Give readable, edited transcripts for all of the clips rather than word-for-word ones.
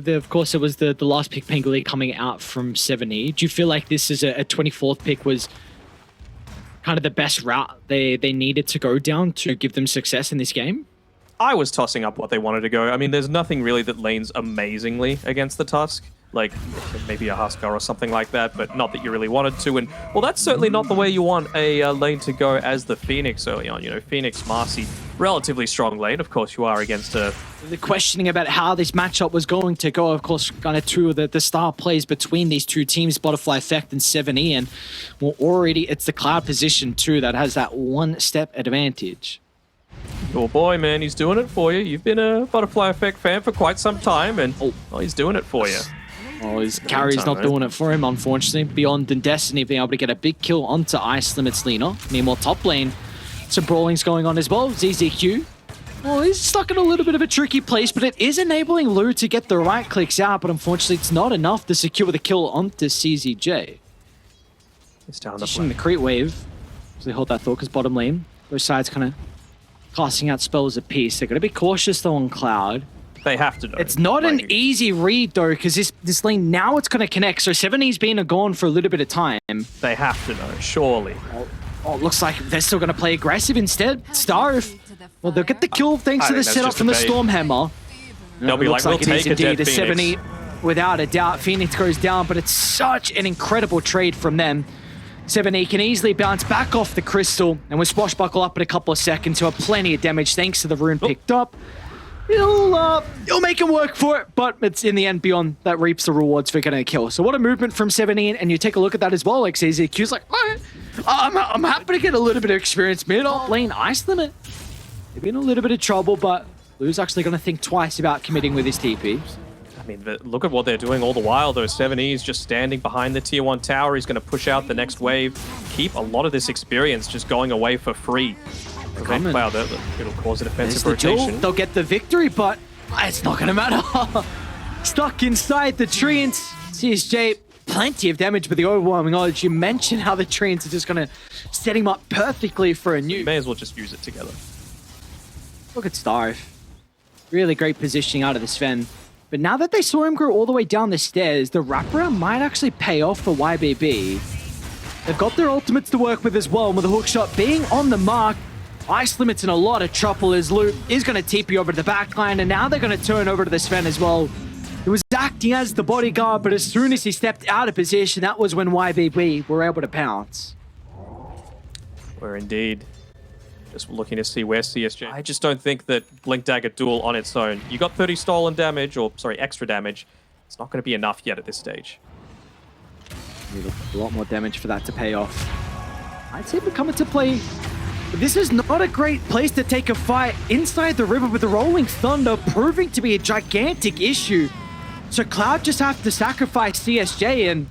of course, it was the last pick Penguli coming out from 7E. Do you feel like this is a 24th pick was kind of the best route they needed to go down to give them success in this game? I was tossing up what they wanted to go. I mean, there's nothing really that lanes amazingly against the Tusk. Like, maybe a Huskar or something like that, but not that you really wanted to. And, well, that's certainly not the way you want a lane to go as the Phoenix early on. You know, Phoenix, Marcy, relatively strong lane. Of course, you are against a... The questioning about how this matchup was going to go, of course, kind of two of the star plays between these two teams, Butterfly Effect and 7E. And, well, already it's the Cloud position, too, that has that one-step advantage. Your boy, man, he's doing it for you. You've been a Butterfly Effect fan for quite some time, and well, he's doing it for you. Oh, his carry's not doing it for him, unfortunately. Beyond and Destiny being able to get a big kill onto Ice Limit's Lina. Meanwhile, top lane, some brawlings going on as well. ZZQ. Well, he's stuck in a little bit of a tricky place, but it is enabling Lou to get the right clicks out, but unfortunately it's not enough to secure the kill onto CZJ. He's down the creep wave. So they hold that thought, because bottom lane, both sides kind of casting out spells apiece. They're going to be cautious though on Cloud. They have to know. It's not an easy read, though, because this lane, now it's going to connect. So 7E's been gone for a little bit of time. They have to know, surely. Oh, it looks like they're still going to play aggressive instead. Starve. Well, they'll get the kill thanks to the setup from the Stormhammer. They'll be like, we'll take a dead Phoenix. 7E, without a doubt. Phoenix goes down, but it's such an incredible trade from them. 7E can easily bounce back off the crystal, and with Swashbuckle up in a couple of seconds, he'll have plenty of damage thanks to the rune picked up. He'll make him work for it, but it's in the end beyond that reaps the rewards for getting a kill. So what a movement from 7E, and you take a look at that as well. Like ZZQ's like, I'm happy to get a little bit of experience mid-off lane Ice Limit. They've been in a little bit of trouble, but Lou's actually going to think twice about committing with his TP. I mean, look at what they're doing all the while, though. 7E's just standing behind the tier 1 tower. He's going to push out the next wave, keep a lot of this experience just going away for free. Prevent Cloud, it'll cause a defensive rotation. They'll get the victory, but it's not going to matter. Stuck inside the treants. CSJ, plenty of damage, but the overwhelming odds. You mentioned how the treants are just going to set him up perfectly for a nuke. You may as well just use it together. Look at Starve. Really great positioning out of the Sven. But now that they saw him go all the way down the stairs, the wraparound might actually pay off for YBB. They've got their ultimates to work with as well, with the hookshot being on the mark. Ice Limit's in a lot of trouble as Luke is going to TP over to the backline, and now they're going to turn over to the Sven as well. He was acting as the bodyguard, but as soon as he stepped out of position, that was when YBB were able to pounce. We're indeed just looking to see where CSJ... I just don't think that Blink Dagger Duel on its own. You got 30 stolen damage, or sorry, extra damage. It's not going to be enough yet at this stage. Need a lot more damage for that to pay off. I'd say we're coming to play. This is not a great place to take a fight inside the river with the Rolling Thunder proving to be a gigantic issue. So Cloud just have to sacrifice CSJ, and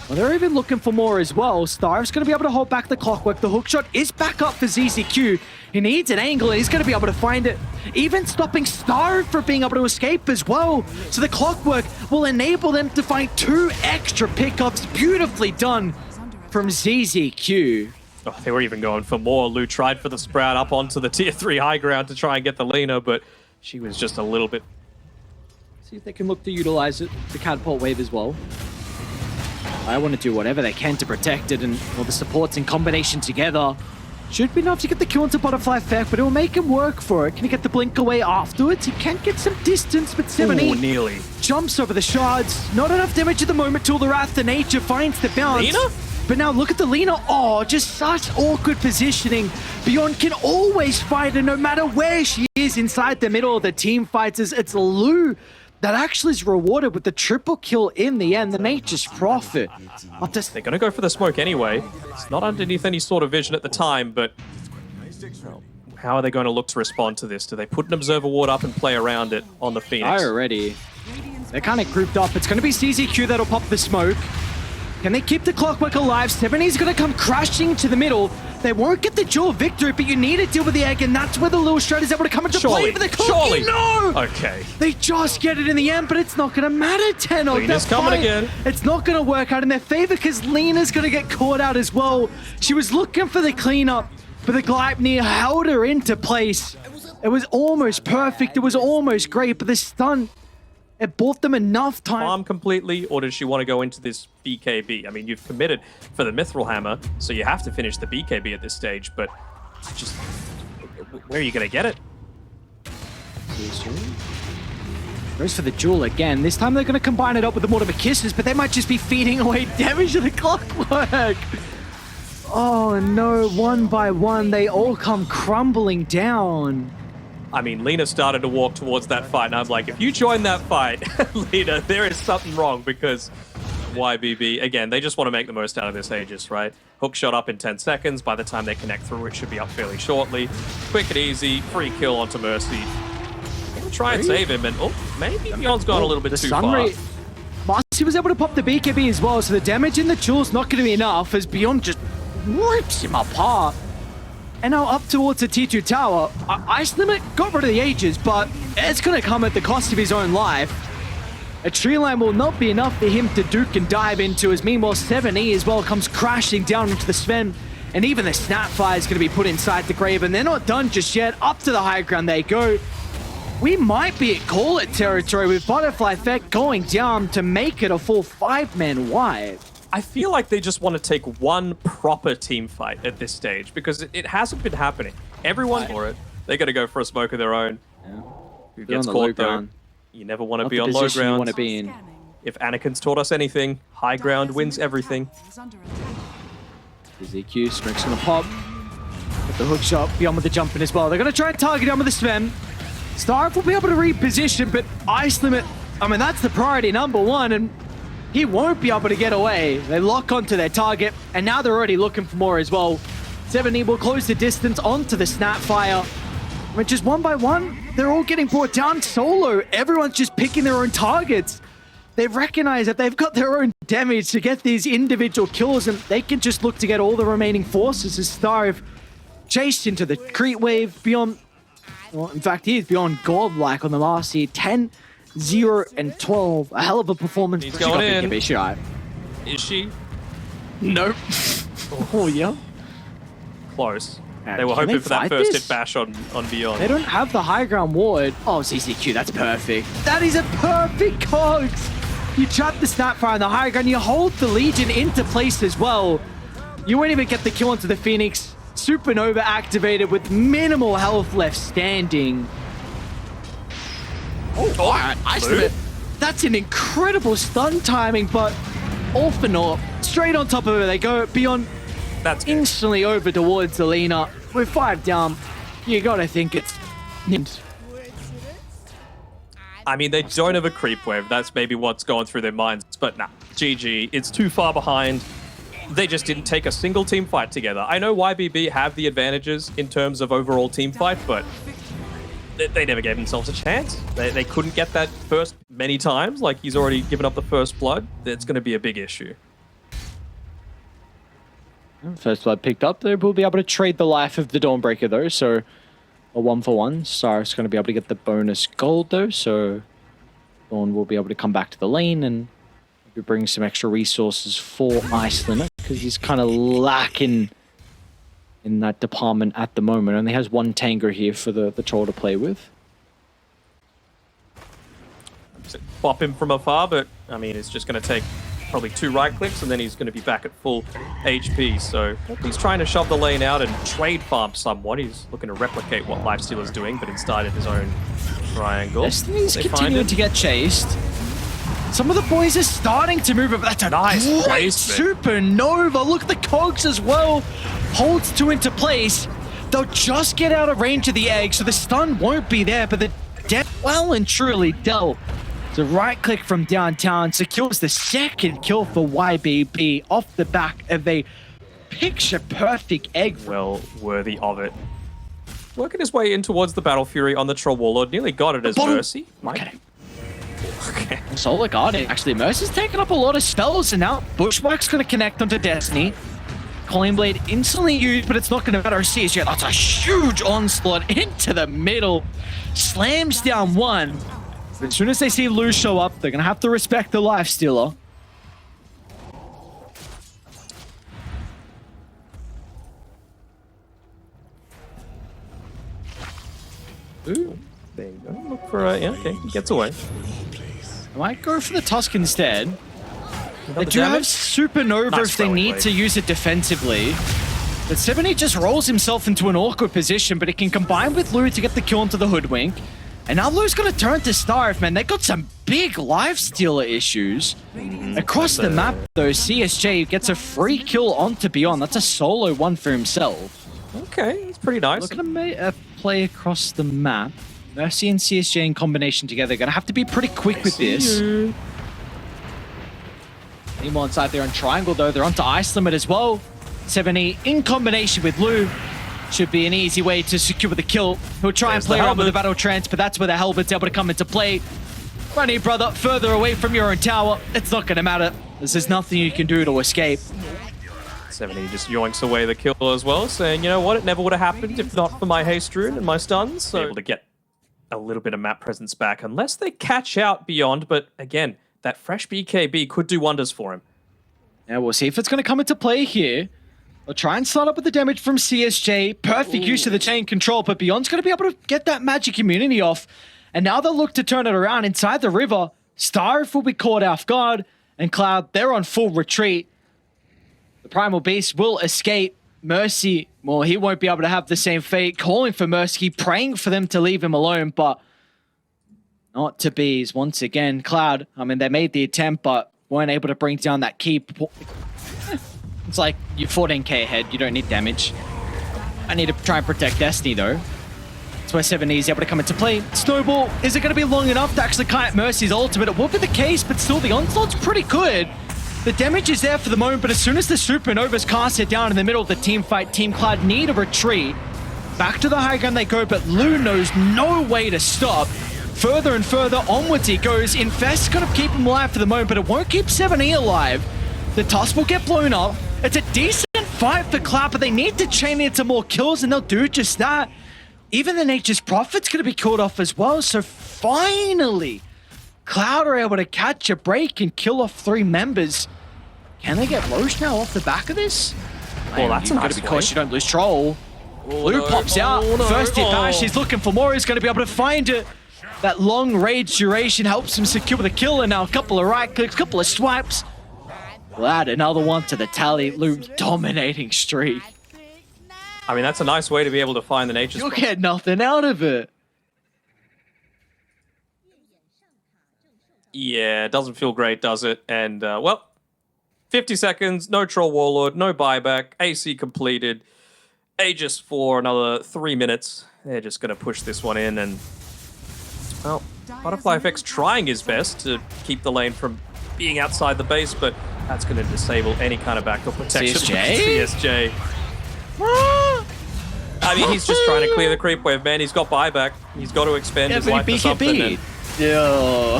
well, they're even looking for more as well. Starve's going to be able to hold back the Clockwork. The hookshot is back up for ZZQ. He needs an angle, and he's going to be able to find it. Even stopping Starve from being able to escape as well. So the Clockwork will enable them to find 2 extra pickups. Beautifully done from ZZQ. Oh, they were even going for more. Lou tried for the Sprout up onto the tier 3 high ground to try and get the Lina, but she was just a little bit... See if they can look to utilize it, the catapult wave as well. I want to do whatever they can to protect it, and all the supports in combination together should be enough to get the kill into Butterfly Effect, but it will make him work for it. Can he get the blink away afterwards? He can get some distance, but 7E nearly jumps over the shards. Not enough damage at the moment till the Wrath of Nature finds the bounce. Lina? But now look at the Lina. Oh, just such awkward positioning. Beyond can always fight, and no matter where she is inside the middle of the team fights, it's Lou that actually is rewarded with the triple kill in the end. The Nature's Prophet. They're going to go for the smoke anyway. It's not underneath any sort of vision at the time, but how are they going to look to respond to this? Do they put an Observer Ward up and play around it on the Phoenix? Already. They're kind of grouped up. It's going to be CZQ that'll pop the smoke. Can they keep the Clockwork alive? 7E's going to come crashing to the middle. They won't get the dual victory, but you need to deal with the egg, and that's where the little shred is able to come into play for the Cookie. No! Okay. They just get it in the end, but it's not going to matter, Tenno. Lina's coming again. It's not going to work out in their favor because Lina's going to get caught out as well. She was looking for the cleanup, but the Gleipnir held her into place. It was almost perfect. It was almost great, but the stun, It bought them enough time. Farm completely, or does she want to go into this BKB? I mean, you've committed for the Mithril Hammer, so you have to finish the BKB at this stage, but just where are you going to get it? Goes for the Jewel again. This time they're going to combine it up with the Mortimer Kisses, but they might just be feeding away damage to the Clockwork. Oh no, one by one, they all come crumbling down. I mean, Lena started to walk towards that fight, and I'm like, if you join that fight, Lena, there is something wrong, because YBB, again, they just want to make the most out of this Aegis, right? Hook shot up in 10 seconds. By the time they connect through, it should be up fairly shortly. Quick and easy, free kill onto Mercy. Gonna try and save him, and oh, maybe Beyond's gone a little bit too far. Marcy was able to pop the BKB as well, so the damage in the Jewel's not going to be enough as Beyond just rips him apart. And now up towards the T2 tower. Ice Limit got rid of the Aegis, but it's going to come at the cost of his own life. A tree line will not be enough for him to duke and dive into, as meanwhile 7E as well comes crashing down into the Sven. And even the Snapfire is going to be put inside the grave, and they're not done just yet. Up to the high ground they go. We might be at Call It territory with Butterfly Effect going down to make it a full 5-man wipe. I feel like they just want to take one proper team fight at this stage, because it hasn't been happening. Everyone for it. They got to go for a smoke of their own. Yeah. Who gets caught though? You never want to be on low ground. You want to be in. If Anakin's taught us anything, high ground wins everything. ZQ, Strick's gonna pop. With the hook shot, Beyond with the jumping as well. They're gonna try and target him with the Sven. Starf will be able to reposition, but Ice Limit, I mean, that's the priority number one, and he won't be able to get away. They lock onto their target, and now they're already looking for more as well. 7E will close the distance onto the Snapfire. I mean, just one by one, they're all getting brought down solo. Everyone's just picking their own targets. They've recognized that they've got their own damage to get these individual kills, and they can just look to get all the remaining forces as Starve chased into the Crete Wave. Beyond, well, in fact, he is Beyond godlike on the last here. 10, 0, and 12. A hell of a performance. He's going in. Is she? Nope. Oh, yeah. Close. They were hoping for that first hit bash on Beyond. They don't have the high ground ward. Oh, ZZQ, that's perfect. That is a perfect cogs. You trap the Snapfire on the high ground, you hold the Legion into place as well. You won't even get the kill onto the Phoenix. Supernova activated with minimal health left standing. Oh, all right. That's an incredible stun timing, but all for naught. Straight on top of it they go. Beyond that's instantly over towards the Lena. With 5 down, you gotta think it's... I mean, they don't have a creep wave. That's maybe what's going through their minds. But nah, GG. It's too far behind. They just didn't take a single team fight together. I know YBB have the advantages in terms of overall team fight, but they never gave themselves a chance. They couldn't get that first many times. Like, he's already given up the first blood. It's going to be a big issue. First blood picked up. They will be able to trade the life of the Dawnbreaker, though, so a 1-for-1. Sarah's going to be able to get the bonus gold, though, so Dawn will be able to come back to the lane and maybe bring some extra resources for Ice Limit, because he's kind of lacking in that department at the moment. Only has one Tango here for the troll to play with. Bop him from afar, but, I mean, it's just going to take probably 2 right clicks, and then he's going to be back at full HP. So he's trying to shove the lane out and trade farm somewhat. He's looking to replicate what Lifestealer's doing, but inside of his own triangle. Destiny's continuing to get chased. Some of the boys are starting to move, but that's a nice great Supernova. Look at the cogs as well. Holds 2 into place. They'll just get out of range of the egg, so the stun won't be there, but the death well and truly dealt. So right click from downtown secures the second kill for YBB off the back of a picture-perfect egg. Well worthy of it. Working his way in towards the Battle Fury on the Troll Warlord. Nearly got it as Mercy. Okay. Solar Guardian. Actually, Mercy's taking up a lot of spells, and now Bushwhack's going to connect onto Destiny. Calling Blade instantly used, but it's not going to matter. Sees yet. That's a huge onslaught into the middle. Slams down one. As soon as they see Lou show up, they're going to have to respect the Lifestealer. Ooh, there you go. Look for yeah, okay, he gets away. I might go for the Tusk instead. They the do have damage? Supernova Nice if they throwing need blade. to use it defensively. But 70 just rolls himself into an awkward position, but he can combine with Lou to get the kill onto the Hoodwink. And now Lou's going to turn to Starve, man. They got some big life stealer issues. Across the map, though, CSJ gets a free kill onto Beyond. That's a solo one for himself. Okay, that's pretty nice. Look at him play across the map. Mercy and CSJ in combination together. Going to have to be pretty quick with this. Meanwhile, inside there on Triangle, though, they're onto Ice Limit as well. 70 in combination with Lou. Should be an easy way to secure the kill. He'll try and play around with the Battle Trance, but that's where the Helmet's able to come into play. Runny, brother, further away from your own tower. It's not going to matter. There's nothing you can do to escape. 70 just yoinks away the kill as well, saying, you know what, it never would have happened if not for my haste rune and my stuns. So able to get a little bit of map presence back, unless they catch out Beyond. But again, that fresh BKB could do wonders for him. Yeah, we'll see if it's going to come into play here. They'll try and start up with the damage from CSJ. Perfect use of the chain control, but Beyond's going to be able to get that magic immunity off. And now they'll look to turn it around inside the river. Starve will be caught off guard, and Cloud, they're on full retreat. The Primal Beast will escape. Mercy, well, he won't be able to have the same fate. Calling for Mercy, praying for them to leave him alone, but not to be. Once again, Cloud, I mean, they made the attempt, but weren't able to bring down that key. It's like, you're 14k ahead, you don't need damage. I need to try and protect Destiny, though. That's where 70 is able to come into play. Snowball, is it going to be long enough to actually kite Mercy's ultimate? It will be the case, but still, the onslaught's pretty good. The damage is there for the moment, but as soon as the Supernovas cast it down in the middle of the team fight, Team Cloud need a retreat. Back to the high ground they go, but Lou knows no way to stop. Further and further onwards he goes. Infest's going to keep him alive for the moment, but it won't keep 70 alive. The Tusk will get blown up. It's a decent fight for Cloud, but they need to chain into more kills, and they'll do just that. Even the Nature's Prophet's going to be called off as well, so finally, Cloud are able to catch a break and kill off 3 members. Can they get Roche now off the back of this? Well, that's got to be cautious you don't lose Troll. Lou pops out. First hit bash, he's looking for more. He's going to be able to find it. That long rage duration helps him secure the kill, and now a couple of right clicks, a couple of swipes. We'll add another one to the tally. Lou dominating streak. I mean, that's a nice way to be able to find the Nature's You'll Prophet. get nothing out of it. Yeah, it doesn't feel great, does it? And, well, 50 seconds, no Troll Warlord, no buyback, AC completed. Aegis for another 3 minutes. They're just going to push this one in, and, well, Butterfly FX trying his best to keep the lane from being outside the base, but that's going to disable any kind of backdoor protection. CSJ? CSJ. I mean, he's just trying to clear the creep wave, man. He's got buyback. He's got to expend his life to something. And Yo.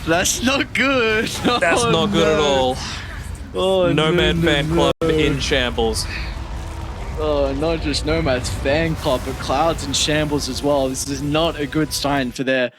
That's not good. that's not good at all. Oh, Nomad fan club in shambles. Oh, not just Nomad's fan club, but Cloud's in shambles as well. This is not a good sign for their